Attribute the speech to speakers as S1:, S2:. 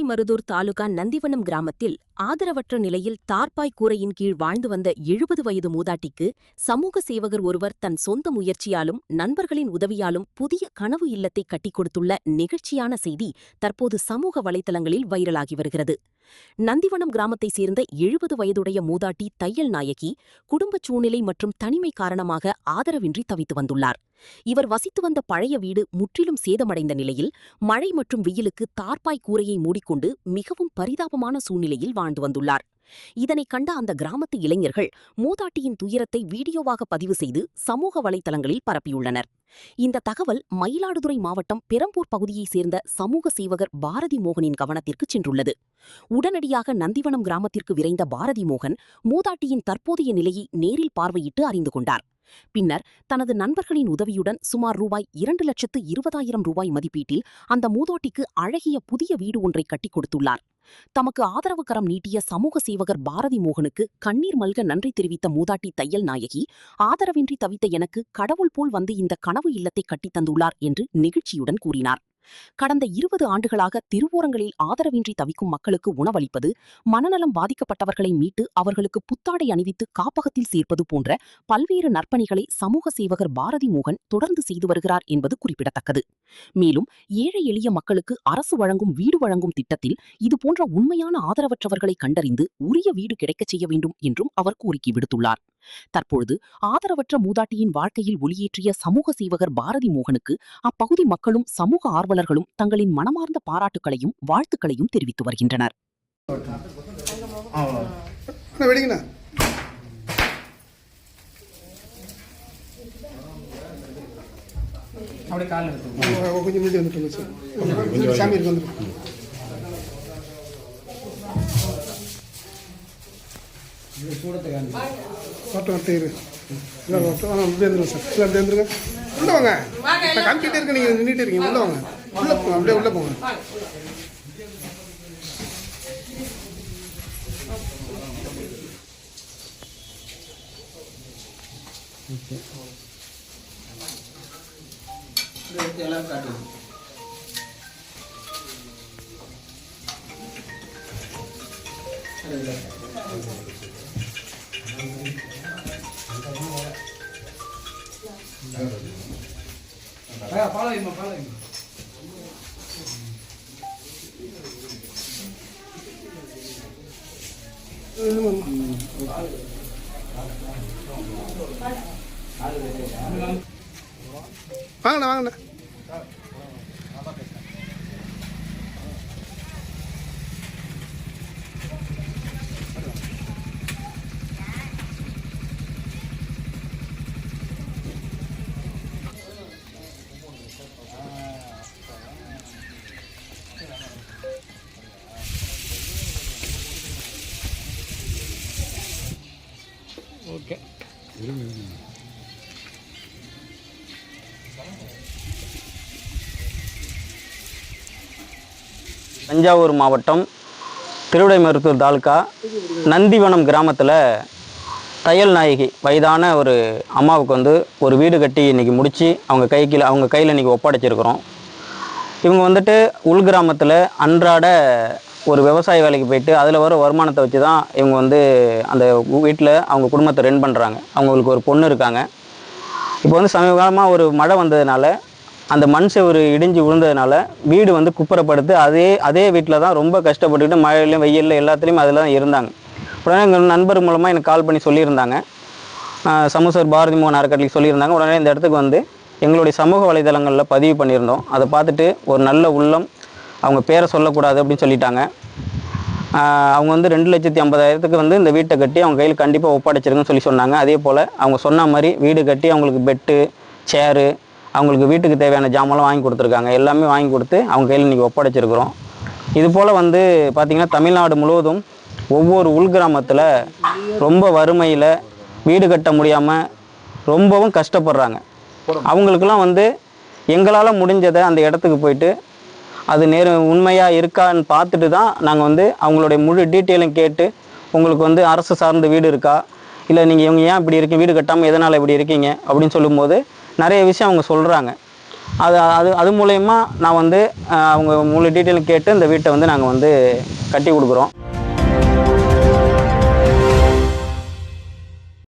S1: திருவிடைமருதூர் தாலுகா நந்திவனம் கிராமத்தில் ஆதரவற்ற நிலையில் தார்பாய் கூரையின் கீழ் வாழ்ந்து வந்த 70 வயது மூதாட்டிக்கு சமூக சேவகர் ஒருவர் தன் சொந்த முயற்சியாலும் நண்பர்களின் உதவியாலும் புதிய கனவு இல்லத்தை கட்டிக் கொடுத்துள்ள நெகிழ்ச்சியான செய்தி தற்போது சமூக வலைதளங்களில் வைரலாகி வருகிறது. நந்திவனம் கிராமத்தைச் சேர்ந்த 70 வயதுடைய மூதாட்டி தையல் நாயகி குடும்பச் சூழ்நிலை மற்றும் தனிமை காரணமாக ஆதரவின்றி தவித்து வந்துள்ளார். இவர் வசித்து வந்த பழைய வீடு முற்றிலும் சேதமடைந்த நிலையில் மழை மற்றும் வெயிலுக்கு தார்பாய் கூரையை மூடிக்கொண்டு மிகவும் பரிதாபமான சூழ்நிலையில் வாழ்ந்து வந்துள்ளார். இதனை கண்ட அந்த கிராமத்து இளைஞர்கள் மூதாட்டியின் துயரத்தை வீடியோவாக பதிவு செய்து சமூக வலைதளங்களில் பரப்பியுள்ளனர். இந்த தகவல் மயிலாடுதுறை மாவட்டம் பெரம்பூர் பகுதியைச் சேர்ந்த சமூக சேவகர் பாரதி மோகனின் கவனத்திற்கு சென்றுள்ளது. உடனடியாக நந்திவனம் கிராமத்திற்கு விரைந்த பாரதி மோகன் மூதாட்டியின் தற்போதைய நிலையை நேரில் பார்வையிட்டு அறிந்து கொண்டார். பின்னர் தனது நண்பர்களின் உதவியுடன் சுமார் ரூபாய் மதிப்பீட்டில் அந்த மூதாட்டிக்கு அழகிய புதிய வீடு ஒன்றை கட்டிக் கொடுத்துள்ளார். தமக்கு ஆதரவு கரம் நீட்டிய சமூக சேவகர் பாரதி மோகனுக்கு கண்ணீர் மல்க நன்றி தெரிவித்த மூதாட்டி தையல் நாயகி, ஆதரவின்றி தவித்த எனக்கு கடவுள் போல் வந்து இந்த கனவு இல்லத்தை கட்டித் தந்துள்ளார் என்று நெகிழ்ச்சியுடன் கூறினார். கடந்த 20 ஆண்டுகளாக தெருவோரங்களில் ஆதரவின்றி தவிக்கும் மக்களுக்கு உணவளிப்பது, மனநலம் பாதிக்கப்பட்டவர்களை மீட்டு அவர்களுக்கு புத்தாடை அணிவித்து காப்பகத்தில் சேர்ப்பது போன்ற பல்வேறு நற்பணிகளை சமூக சேவகர் பாரதி மோகன் தொடர்ந்து செய்து வருகிறார் என்பது குறிப்பிடத்தக்கது. மேலும் ஏழை எளிய மக்களுக்கு அரசு வழங்கும் வீடு வழங்கும் திட்டத்தில் இதுபோன்ற உண்மையான ஆதரவற்றவர்களை கண்டறிந்து உரிய வீடு கிடைக்கச் செய்ய வேண்டும் என்றும் அவர் கோரிக்கை விடுத்துள்ளார். தற்பொழுது ஆதரவற்ற மூதாட்டியின் வாழ்க்கையில் ஒளியேற்றிய சமூக சேவகர் பாரதி மோகனுக்கு அப்பகுதி மக்களும் சமூக ஆர்வலர்களும் தங்களின் மனமார்ந்த பாராட்டுகளையும் வாழ்த்துக்களையும் தெரிவித்து வருகின்றனர்.
S2: உள்ள போங்க. வாங்கண்ணா வாங்கண்ணா. ஓகே.
S3: தஞ்சாவூர் மாவட்டம் திருவிடைமருதூர் தாலுகா நந்திவனம் கிராமத்தில் தையல் நாயகி வயதான ஒரு அம்மாவுக்கு வந்து ஒரு வீடு கட்டி இன்றைக்கி முடித்து அவங்க கையில் இன்றைக்கி ஒப்படைச்சிருக்கிறோம். இவங்க வந்துட்டு உள்கிராமத்தில் அன்றாட ஒரு விவசாய வேலைக்கு போயிட்டு அதில் வர வருமானத்தை வச்சு தான் இவங்க வந்து அந்த வீட்டில் அவங்க குடும்பத்தை ரன் பண்ணுறாங்க. அவங்களுக்கு ஒரு பொண்ணு இருக்காங்க. இப்போ வந்து சமீப காலமாக ஒரு மழை வந்ததுனால அந்த மண் செவரு இடிஞ்சு விழுந்ததுனால வீடு வந்து குப்புறப்படுத்து அதே வீட்டில் தான் ரொம்ப கஷ்டப்பட்டுக்கிட்டு மழையிலையும் வெயிலில் எல்லாத்துலேயும் அதில் தான் இருந்தாங்க. உடனே எங்கள் நண்பர் மூலமாக எனக்கு கால் பண்ணி சொல்லியிருந்தாங்க, சமூகர் பாரதி மோகன் அறக்கட்டளைக்கு சொல்லியிருந்தாங்க. உடனே இந்த இடத்துக்கு வந்து எங்களுடைய சமூக வலைதளங்களில் பதிவு பண்ணியிருந்தோம். அதை பார்த்துட்டு ஒரு நல்ல உள்ளம், அவங்க பேரை சொல்லக்கூடாது அப்படின்னு சொல்லிட்டாங்க. அவங்க வந்து 2,50,000 வந்து இந்த வீட்டை கட்டி அவங்க கையில் கண்டிப்பாக ஒப்படைச்சிருக்குன்னு சொல்லி சொன்னாங்க. அதே போல் அவங்க சொன்ன மாதிரி வீடு கட்டி அவங்களுக்கு பெட்டு, சேரு, அவங்களுக்கு வீட்டுக்கு தேவையான ஜாமான்லாம் வாங்கி கொடுத்துருக்காங்க. எல்லாமே வாங்கி கொடுத்து அவங்க கையில் இன்றைக்கி ஒப்படைச்சிருக்கிறோம். இது போல் வந்து பார்த்திங்கன்னா தமிழ்நாடு முழுவதும் ஒவ்வொரு உள்கிராமத்தில் ரொம்ப வறுமையில் வீடு கட்ட முடியாமல் ரொம்பவும் கஷ்டப்படுறாங்க. அவங்களுக்கெல்லாம் வந்து எங்களால் முடிஞ்சதை அந்த இடத்துக்கு போயிட்டு அது உண்மையாக இருக்கான்னு பார்த்துட்டு தான் நாங்கள் வந்து அவங்களுடைய முழு டீட்டெயிலும் கேட்டு, உங்களுக்கு வந்து அரசு சார்ந்த வீடு இருக்கா, இல்லை நீங்கள் இவங்க ஏன் இப்படி இருக்கீங்க, வீடு கட்டாமல் எதனால் இப்படி இருக்கீங்க அப்படின்னு சொல்லும்போது நிறைய விஷயம் அவங்க சொல்கிறாங்க. அது அது அது மூலயமா நான் வந்து அவங்க முழு டீட்டெயில் கேட்டு இந்த வீட்டை வந்து நாங்கள் வந்து கட்டி கொடுக்குறோம்.